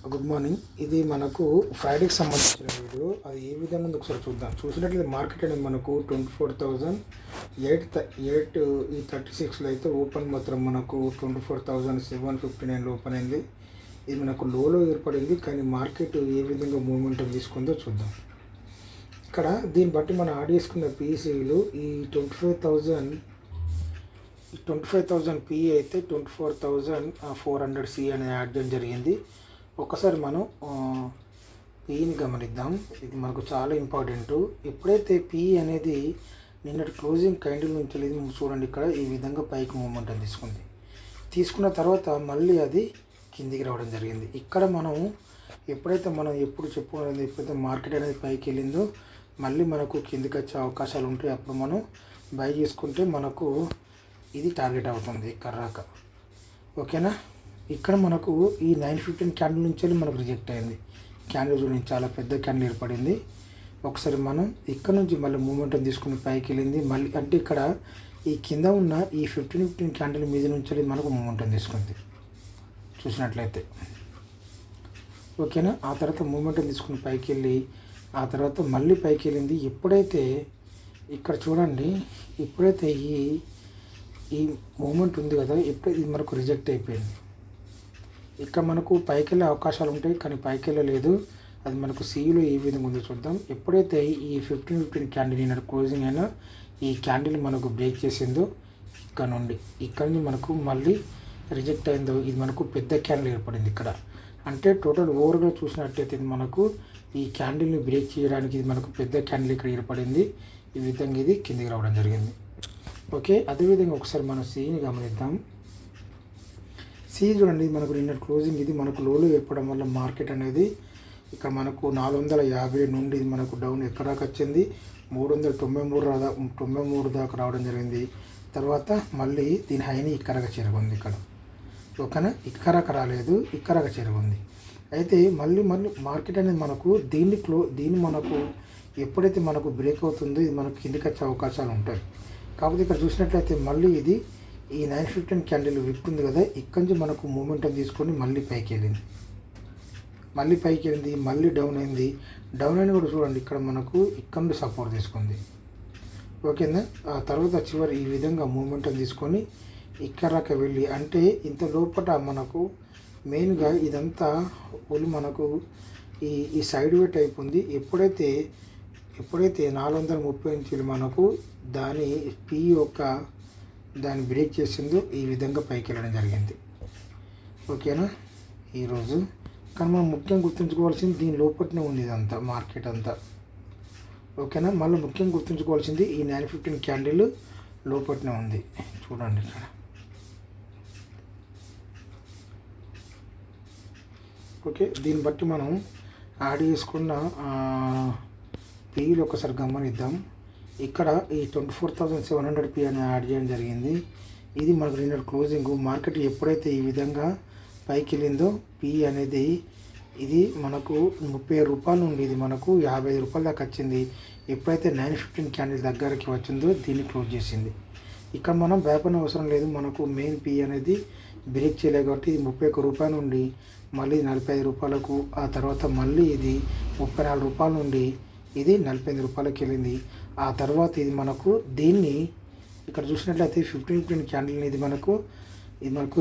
Good morning. ఇది మనకు ఫ్రైడేకి సంబంధించిన వీడియో. అది ఏ విధంగా ఉందో ఒకసారి చూద్దాం. చూసినట్లయితే మార్కెట్ అనేది మనకు 24,008 ఈ 36లో అయితే ఓపెన్ మాత్రం మనకు 24,759 ఓపెన్ అయింది. ఇది మనకు లోలో ఏర్పడింది, కానీ మార్కెట్ ఏ విధంగా మూమెంట్ తీసుకుందో చూద్దాం. ఇక్కడ దీన్ని బట్టి మనం యాడ్ చేసుకున్న పీసీలు ఈ 25,000 పీ అయితే 24,400 సి అనేది యాడ్ చేయడం జరిగింది. ఒక్కసారి మనం పీని గమనిద్దాం. ఇది మనకు చాలా ఇంపార్టెంట్. ఎప్పుడైతే పీ అనేది నిన్నటి క్లోజింగ్ క్యాండిల్ నుంచి చూడండి, ఇక్కడ ఈ విధంగా పైకి మూమెంట్ తీసుకున్న తర్వాత మళ్ళీ అది కిందికి రావడం జరిగింది. ఇక్కడ మనం ఎప్పుడు చెప్పుకునేది, ఎప్పుడైతే మార్కెట్ అనేది పైకి వెళ్ళిందో మళ్ళీ మనకు కిందికి వచ్చే అవకాశాలు ఉంటాయి. అప్పుడు మనం బై చేసుకుంటే మనకు ఇది టార్గెట్ అవుతుంది ఇక్కడ రాక. ఓకేనా? ఇక్కడ మనకు ఈ 915 క్యాండిల్ నుంచి మనకు రిజెక్ట్ అయింది. క్యాండిల్ చూడండి, చాలా పెద్ద క్యాండిల్ ఏర్పడింది. ఒకసారి మనం ఇక్కడ నుంచి మళ్ళీ మూమెంటం తీసుకుని పైకి వెళ్ళింది. మళ్ళీ అంటే ఇక్కడ ఈ కింద ఉన్న ఈ 15 క్యాండిల్ మీద నుంచి మనకు మూమెంటం తీసుకుంది చూసినట్లయితే. ఓకేనా? ఆ తర్వాత మూమెంటం తీసుకుని పైకి వెళ్ళి ఆ తర్వాత మళ్ళీ పైకి వెళ్ళింది. ఎప్పుడైతే ఇక్కడ చూడండి, ఎప్పుడైతే ఈ మూమెంట్ ఉంది కదా, ఎప్పుడైతే ఇది మనకు రిజెక్ట్ అయిపోయింది. ఇక్కడ మనకు పైకి వెళ్ళే అవకాశాలు ఉంటాయి, కానీ పైకి వెళ్ళలేదు. అది మనకు సీలో ఏ విధంగా ఉందో చూద్దాం. ఎప్పుడైతే ఈ 15 క్యాండిల్ అయినా క్లోజింగ్ అయినా ఈ క్యాండిల్ మనకు బ్రేక్ చేసిందో ఇక్కడ నుండి మనకు మళ్ళీ రిజెక్ట్ అయిందో, ఇది మనకు పెద్ద క్యాండిల్ ఏర్పడింది ఇక్కడ. అంటే టోటల్ ఓవర్గా చూసినట్లయితే ఇది మనకు ఈ క్యాండిల్ని బ్రేక్ చేయడానికి ఇది మనకు పెద్ద క్యాండిల్ ఇక్కడ ఏర్పడింది. ఈ విధంగా ఇది కిందికి రావడం జరిగింది. ఓకే, అదేవిధంగా ఒకసారి మనం సీని గమనిద్దాం. సి చూడండి, మనకు నిన్న క్లోజింగ్ ఇది మనకు లోలో ఏర్పడడం వల్ల మార్కెట్ అనేది ఇక్కడ మనకు 450 నుండి ఇది మనకు డౌన్ ఎక్కడ దాకా వచ్చింది, 393 దాకా రావడం జరిగింది. తర్వాత మళ్ళీ దీని హైని ఇక్కడగా చేరుకుంది ఇక్కడ. ఓకేనా? ఇక్కడక రాలేదు, ఇక్కడగా చేరుకుంది. అయితే మళ్ళీ మార్కెట్ అనేది మనకు దీన్ని మనకు ఎప్పుడైతే మనకు బ్రేక్ అవుతుందో ఇది మనకు కిందికి వచ్చే అవకాశాలు ఉంటాయి. కాకపోతే ఇక్కడ చూసినట్లయితే మళ్ళీ ఇది ఈ 915 క్యాండిల్ విక్ ఉంది కదా, ఇక్కడి నుంచి మనకు మూమెంటం తీసుకొని మళ్ళీ పైకి వెళ్ళింది, మళ్ళీ డౌన్ అయింది. డౌన్ అయిన కూడా చూడండి, ఇక్కడ మనకు ఇక్కడ నుండి సపోర్ట్ తీసుకుంది. ఓకేనా? ఆ తర్వాత చివరి ఈ విధంగా మూమెంటం తీసుకొని ఇక్కడకి వెళ్ళి, అంటే ఇంత లోపల మనకు మెయిన్గా ఇదంతా మనకు ఈ సైడ్ వెయిట్ అయిపోయింది. ఎప్పుడైతే 430 నుంచి మనకు దాని పీ దాన్ని బ్రేక్ చేసిందో ఈ విధంగా పైకి వెళ్ళడం జరిగింది. ఓకేనా? ఈరోజు కానీ మనం ముఖ్యంగా గుర్తుంచుకోవాల్సింది దీని లోపలనే ఉంది ఇదంతా మార్కెట్ అంతా. ఓకేనా? మళ్ళీ ముఖ్యంగా గుర్తుంచుకోవాల్సింది ఈ 915 క్యాండిల్ లోపలనే ఉంది. చూడండి ఇక్కడ. ఓకే, దీన్ని బట్టి మనం యాడ్ చేసుకున్న పీలు ఒకసారి గమనిద్దాం. ఇక్కడ ఈ 24,700 పీ అని యాడ్ చేయడం జరిగింది. ఇది మనకు నిన్న క్లోజింగ్. మార్కెట్ ఎప్పుడైతే ఈ విధంగా పైకి వెళ్ళిందో పీ అనేది ఇది మనకు 30 రూపాయల నుండి ఇది మనకు 55 రూపాయల దాకా వచ్చింది. ఎప్పుడైతే 915 క్యాండిల్ దగ్గరికి వచ్చిందో దీన్ని క్లోజ్ చేసింది. ఇక్కడ మనం వ్యాపారం అవసరం లేదు, మనకు మెయిన్ పీ అనేది బ్రేక్ చేయలేదు కాబట్టి ఇది 31 రూపాయల నుండి మళ్ళీ 45 రూపాయలకు, ఆ తర్వాత మళ్ళీ ఇది 34 రూపాయల నుండి ఇది 45 రూపాయలకి వెళ్ళింది. ఆ తర్వాత ఇది మనకు దీన్ని ఇక్కడ చూసినట్లయితే 15 క్యాండిల్ ఇది మనకు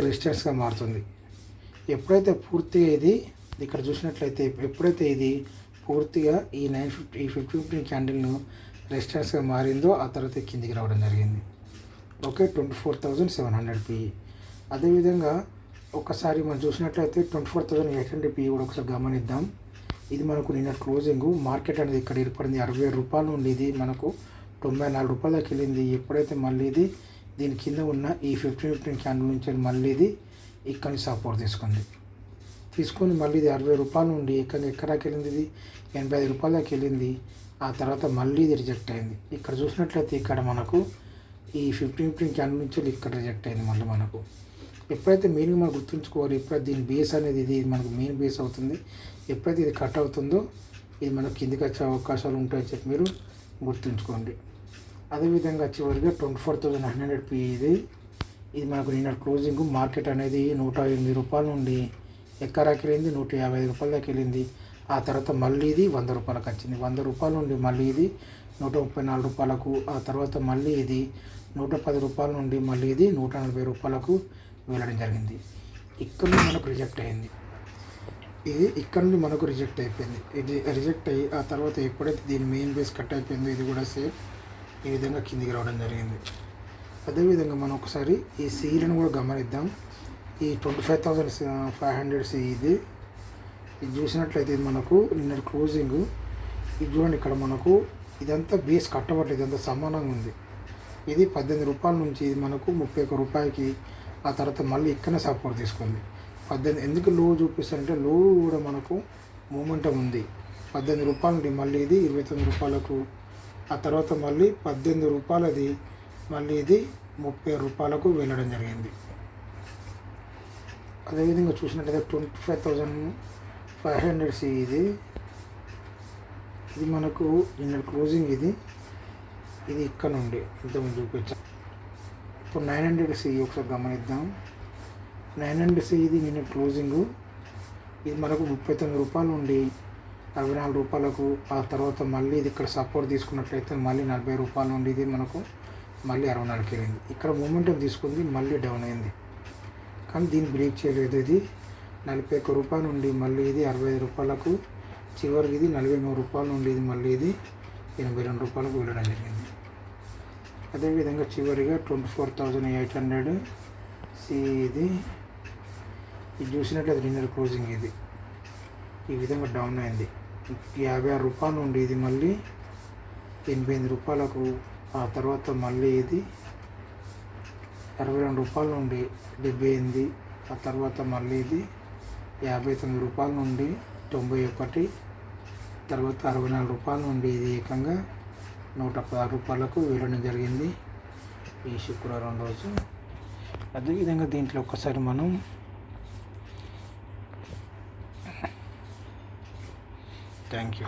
రెసిస్టెన్స్గా మారుతుంది. ఎప్పుడైతే పూర్తిగా ఇది ఇక్కడ చూసినట్లయితే ఎప్పుడైతే ఇది పూర్తిగా ఈ 15 క్యాండిల్ను రెసిస్టెన్స్గా మారిందో ఆ తర్వాత కిందికి రావడం జరిగింది. Okay, 24,700 P. అదేవిధంగా ఒకసారి మనం చూసినట్లయితే 24,800 పీ కూడా ఒకసారి గమనిద్దాం. ఇది మనకు నిన్న క్లోజింగ్. మార్కెట్ అనేది ఇక్కడ ఏర్పడింది 67 రూపాయల నుండి ఇది మనకు 94 రూపాయల దాకా వెళ్ళింది. ఎప్పుడైతే మళ్ళీ ఇది దీని కింద ఉన్న ఈ 15 క్యాండిల్ నుంచి మళ్ళీ ఇది ఇక్కడ నుంచి సపోర్ట్ తీసుకొని మళ్ళీ ఇది 60 రూపాయల నుండి ఎక్కడికి వెళ్ళింది, ఇది 85 రూపాయల దాకా వెళ్ళింది. ఆ తర్వాత మళ్ళీ ఇది రిజెక్ట్ అయింది. ఇక్కడ చూసినట్లయితే ఇక్కడ మనకు ఈ 15 క్యాండిల్ నుంచి ఇక్కడ రిజెక్ట్ అయింది. మళ్ళీ మనకు ఎప్పుడైతే మెయిన్గా మనం గుర్తుంచుకోవాలి, ఎప్పుడైతే దీని బేస్ అనేది ఇది మనకు మెయిన్ బేస్ అవుతుంది. ఎప్పుడైతే ఇది కట్ అవుతుందో ఇది మనకు కిందికి వచ్చే అవకాశాలు ఉంటాయని చెప్పి మీరు గుర్తుంచుకోండి. అదేవిధంగా చివరిగా 24,900 పీ ఇది మనకు నిన్న క్లోజింగ్. మార్కెట్ అనేది 108 రూపాయల నుండి ఎక్కరాకి వెళ్ళింది 155 రూపాయల దాకా వెళ్ళింది. ఆ తర్వాత మళ్ళీ ఇది 100 రూపాయలకు వచ్చింది. 100 రూపాయల నుండి మళ్ళీ ఇది 134 రూపాయలకు, ఆ తర్వాత మళ్ళీ ఇది 110 రూపాయల నుండి మళ్ళీ ఇది 140 రూపాయలకు వెళ్ళడం జరిగింది. ఇక్కడ నుండి మనకు రిజెక్ట్ అయింది. ఇది ఇక్కడ నుండి మనకు రిజెక్ట్ అయిపోయింది. ఇది రిజెక్ట్ అయ్యి ఆ తర్వాత ఎప్పుడైతే దీని మెయిన్ బేస్ కట్ అయిపోయిందో ఇది కూడా సేమ్ ఈ విధంగా కిందికి రావడం జరిగింది. అదేవిధంగా మనం ఒకసారి ఈ సీలను కూడా గమనిద్దాం. ఈ 25,500 సి ఇది చూసినట్లయితే ఇది మనకు నిన్న క్లోజింగ్. ఇది చూడండి, ఇక్కడ మనకు ఇదంతా బేస్ కట్టబట్టలేదు, ఇదంతా సమానంగా ఉంది. ఇది 18 రూపాయల నుంచి ఇది మనకు 31 రూపాయలకి, ఆ తర్వాత మళ్ళీ ఇక్కడనే సపోర్ట్ తీసుకుంది. 18 ఎందుకు లో చూపిస్తారంటే లో కూడా మనకు మూమెంటం ఉంది. 18 రూపాయల నుండి మళ్ళీ ఇది 29 రూపాయలకు, ఆ తర్వాత మళ్ళీ 18 రూపాయలది మళ్ళీ ఇది 30 రూపాయలకు వెళ్ళడం జరిగింది. అదేవిధంగా చూసినట్లయితే 25,500 సి ఇది మనకు నిన్న క్లోజింగ్. ఇది ఇక్కడ నుండి ఇంతకుముందు చూపించాం. ఇప్పుడు 900 సి ఒకసారి గమనిద్దాం. 900 సి ఇది నిన్న క్లోజింగ్. ఇది మనకు 39 రూపాయల నుండి 64 రూపాయలకు, ఆ తర్వాత మళ్ళీ ఇది ఇక్కడ సపోర్ట్ తీసుకున్నట్లయితే మళ్ళీ 40 రూపాయల నుండి ఇది మనకు మళ్ళీ 64కి వెళ్ళింది. ఇక్కడ మూమెంటం తీసుకుంది, మళ్ళీ డౌన్ అయింది, కానీ దీన్ని బ్రేక్ చేయలేదు. ఇది 41 రూపాయల నుండి మళ్ళీ ఇది 65 రూపాయలకు, చివరికి ఇది 43 రూపాయల నుండి ఇది మళ్ళీ ఇది 82 రూపాయలకు వెళ్ళడం జరిగింది. అదేవిధంగా చివరిగా 24,800 సి ఇది చూసినట్లయితే నిన్న క్లోజింగ్. ఇది ఈ విధంగా డౌన్ అయింది. 56 రూపాయల నుండి ఇది మళ్ళీ 88 రూపాయలకు, ఆ తర్వాత మళ్ళీ ఇది 62 రూపాయల నుండి 78, ఆ తర్వాత మళ్ళీ ఇది 59 రూపాయల నుండి 91, తర్వాత 64 రూపాయల నుండి ఇది ఏకంగా 116 రూపాయలకు వెళ్ళడం జరిగింది ఈ శుక్రవారం రోజు. అదేవిధంగా దీంట్లో ఒక్కసారి మనం థ్యాంక్ యూ.